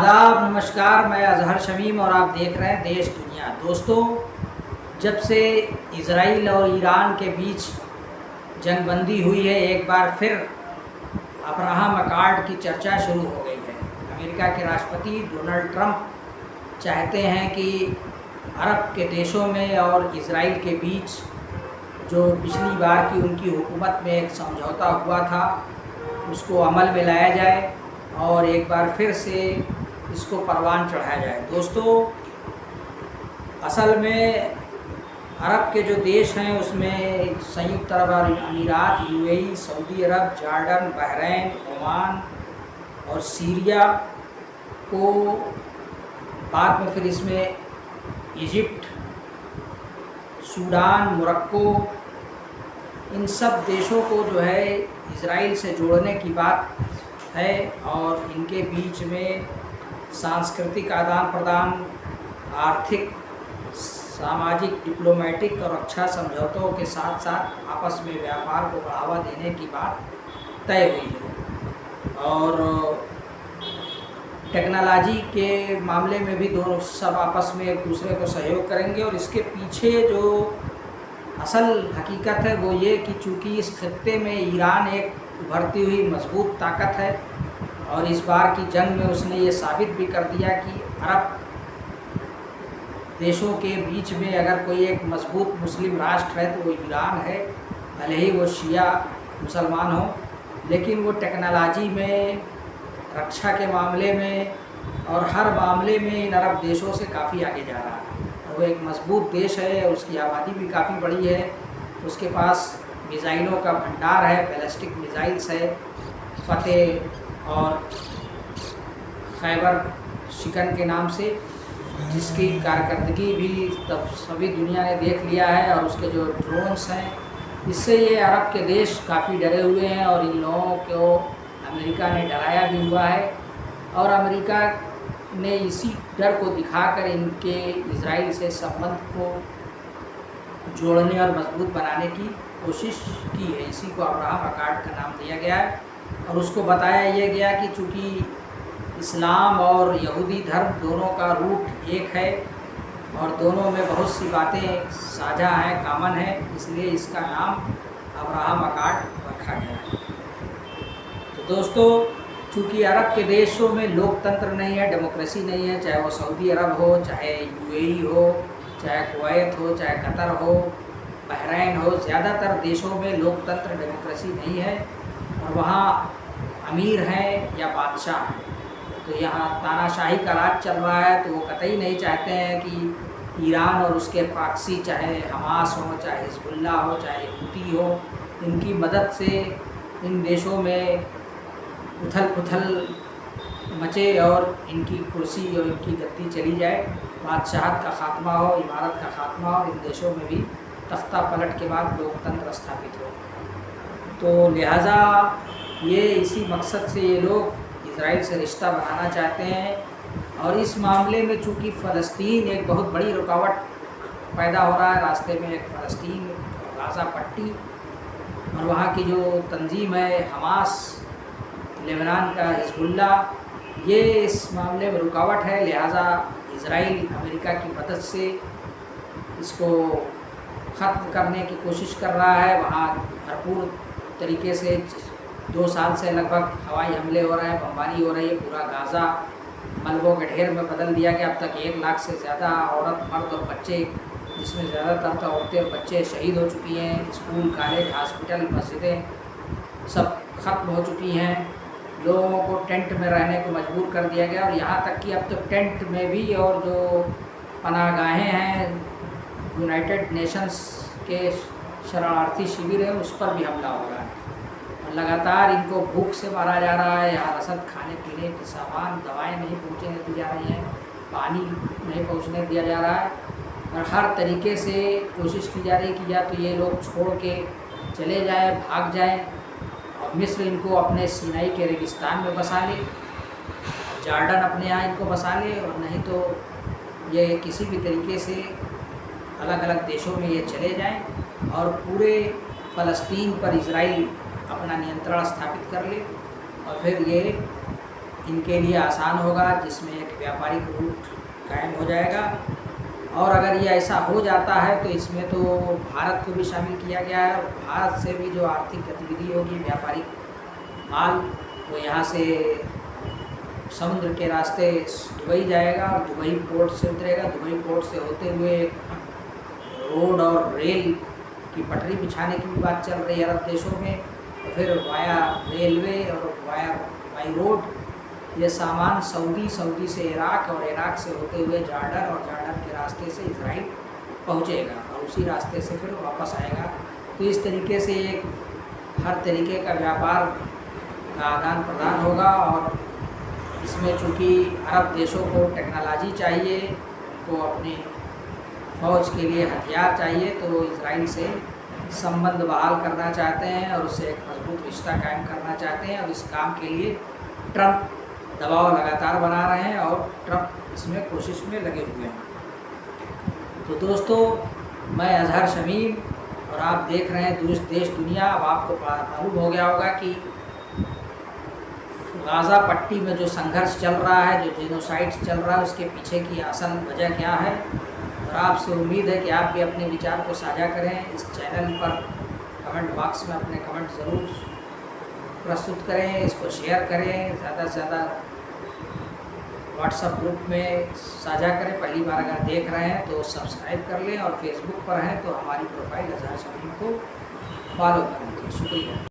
आदाब, नमस्कार। मैं अजहर शमीम और आप देख रहे हैं देश दुनिया। दोस्तों, जब से इज़राइल और ईरान के बीच जंगबंदी हुई है, एक बार फिर अब्राहम अकॉर्ड की चर्चा शुरू हो गई है। अमेरिका के राष्ट्रपति डोनाल्ड ट्रंप चाहते हैं कि अरब के देशों में और इज़राइल के बीच जो पिछली बार की उनकी हुकूमत में एक समझौता हुआ था, उसको अमल में लाया जाए और एक बार फिर से इसको परवान चढ़ाया जाए। दोस्तों, असल में अरब के जो देश हैं उसमें संयुक्त अरब अमीरात, यूएई, सऊदी अरब, जॉर्डन, बहरीन, ओमान और सीरिया को, बाद में फिर इसमें इजिप्ट, सूडान, मोरक्को, इन सब देशों को जो है इज़राइल से जोड़ने की बात है और इनके बीच में सांस्कृतिक आदान प्रदान, आर्थिक, सामाजिक, डिप्लोमेटिक और रक्षा समझौतों के साथ साथ आपस में व्यापार को बढ़ावा देने की बात तय हुई है। और टेक्नोलॉजी के मामले में भी दोनों सब आपस में एक दूसरे को सहयोग करेंगे। और इसके पीछे जो असल हकीकत है वो ये कि चूँकि इस खित्ते में ईरान एक उभरती हुई मजबूत ताकत है और इस बार की जंग में उसने ये साबित भी कर दिया कि अरब देशों के बीच में अगर कोई एक मजबूत मुस्लिम राष्ट्र है तो वो ईरान है, भले ही वो शिया मुसलमान हो, लेकिन वो टेक्नोलॉजी में, रक्षा के मामले में और हर मामले में इन अरब देशों से काफ़ी आगे जा रहा है। वो एक मजबूत देश है, उसकी आबादी भी काफ़ी बड़ी है, उसके पास मिज़ाइलों का भंडार है, बैलिस्टिक मिज़ाइल्स है। फतेह और खैबर शिकन के नाम से, जिसकी कारकर्दगी भी तब सभी दुनिया ने देख लिया है। और उसके जो ड्रोन्स हैं, इससे ये अरब के देश काफ़ी डरे हुए हैं और इन लोगों को अमेरिका ने डराया भी हुआ है। और अमेरिका ने इसी डर को दिखाकर इनके इज़राइल से संबंध को जोड़ने और मजबूत बनाने की कोशिश की है। इसी को अब्राहम अकॉर्ड का नाम दिया गया है और उसको बताया यह गया कि चूँकि इस्लाम और यहूदी धर्म दोनों का रूट एक है और दोनों में बहुत सी बातें साझा हैं, कॉमन है, इसलिए इसका नाम अब्राहम अकॉर्ड रखा गया है। तो दोस्तों, चूँकि अरब के देशों में लोकतंत्र नहीं है, डेमोक्रेसी नहीं है, चाहे वो सऊदी अरब हो, चाहे यूएई हो, चाहे कुवैत हो, चाहे कतर हो, बहरीन हो, ज़्यादातर देशों में लोकतंत्र, डेमोक्रेसी नहीं है और वहाँ अमीर हैं या बादशाह हैं। तो यहाँ तानाशाही का राज चल रहा है। तो वो कतई नहीं चाहते हैं कि ईरान और उसके प्रॉक्सी, चाहे हमास हो, चाहे हिजबुल्ला हो, चाहे हूती हो, इनकी मदद से इन देशों में उथल पुथल मचे और इनकी कुर्सी और इनकी गद्दी चली जाए, बादशाहत का ख़ात्मा हो, इमारत का ख़ात्मा हो, इन देशों में भी तख्ता पलट के बाद लोकतंत्र स्थापित हो। तो लिहाजा ये इसी मकसद से ये लोग इज़राइल से रिश्ता बनाना चाहते हैं। और इस मामले में चूँकि फ़लस्तीन एक बहुत बड़ी रुकावट पैदा हो रहा है, रास्ते में एक फ़लस्तीन, गाज़ा पट्टी और वहाँ की जो तंजीम है हमास, लेबनान का हिजबुल्ला, ये इस मामले में रुकावट है। लिहाजा इज़राइल अमेरिका की मदद से इसको ख़त्म करने की कोशिश कर रहा है। वहाँ भरपूर तरीके से 2 साल से लगभग हवाई हमले हो रहे हैं, बमबारी हो रही है। पूरा गाज़ा मलबों के ढेर में बदल दिया गया। अब तक 1 लाख से ज़्यादा औरत, मर्द और बच्चे, जिसमें ज़्यादातर तो औरतें और बच्चे शहीद हो चुकी हैं। स्कूल, कॉलेज, हॉस्पिटल, मस्जिदें सब ख़त्म हो चुकी हैं। लोगों को टेंट में रहने को मजबूर कर दिया गया और यहाँ तक कि अब तो टेंट में भी, और जो पनाहगाहें हैं, यूनाइटेड नेशंस के शरणार्थी शिविर हैं, उस पर भी हमला हो रहा है। लगातार इनको भूख से मारा जा रहा है। यहाँ रसद, खाने पीने के सामान, दवाएं नहीं पहुँचने दी जा रही हैं, पानी नहीं पहुँचने दिया जा रहा है और हर तरीके से कोशिश की जा रही है कि या तो ये लोग छोड़ के चले जाएं, भाग जाएं और मिस्र इनको अपने सीनाई के रेगिस्तान में बसा ले, जॉर्डन अपने यहाँ इनको बसा ले, और नहीं तो ये किसी भी तरीके से अलग अलग देशों में ये चले जाएं और पूरे फ़लस्तीन पर इज़राइल अपना नियंत्रण स्थापित कर ले और फिर ये इनके लिए आसान होगा, जिसमें एक व्यापारिक रूट कायम हो जाएगा। और अगर ये ऐसा हो जाता है तो इसमें तो भारत को भी शामिल किया गया है, और भारत से भी जो आर्थिक गतिविधि होगी, व्यापारिक माल, वो यहाँ से समुद्र के रास्ते दुबई जाएगा और दुबई पोर्ट से उतरेगा। दुबई पोर्ट से होते हुए रोड और रेल की पटरी बिछाने की भी बात चल रही है अरब देशों में, तो फिर वाया रेलवे और वाया बाई रोड ये सामान सऊदी से इराक और इराक से होते हुए जॉर्डन और जॉर्डन के रास्ते से इजराइल पहुंचेगा और उसी रास्ते से फिर वापस आएगा। तो इस तरीके से एक हर तरीके का व्यापार का आदान प्रदान होगा। और इसमें चूँकि अरब देशों को टेक्नोलॉजी चाहिए, उनको अपने फ़ौज के लिए हथियार चाहिए, तो वो इजराइल से संबंध बहाल करना चाहते हैं और उससे एक मजबूत रिश्ता कायम करना चाहते हैं। और इस काम के लिए ट्रंप दबाव लगातार बना रहे हैं और ट्रंप इसमें कोशिश में लगे हुए हैं। तो दोस्तों, मैं अजहर शमीम और आप देख रहे हैं देश दुनिया। अब आपको मालूम हो गया होगा कि गाज़ा पट्टी में जो संघर्ष चल रहा है, जो जेनोसाइड चल रहा है, उसके पीछे की असल वजह क्या है। और आपसे उम्मीद है कि आप भी अपने विचार को साझा करें। इस चैनल पर कमेंट बॉक्स में अपने कमेंट ज़रूर प्रस्तुत करें, इसको शेयर करें, ज़्यादा से ज़्यादा व्हाट्सएप ग्रुप में साझा करें। पहली बार अगर देख रहे हैं तो सब्सक्राइब कर लें और फेसबुक पर हैं तो हमारी प्रोफाइल अजहर शमीम को फॉलो कर लीजिए। शुक्रिया।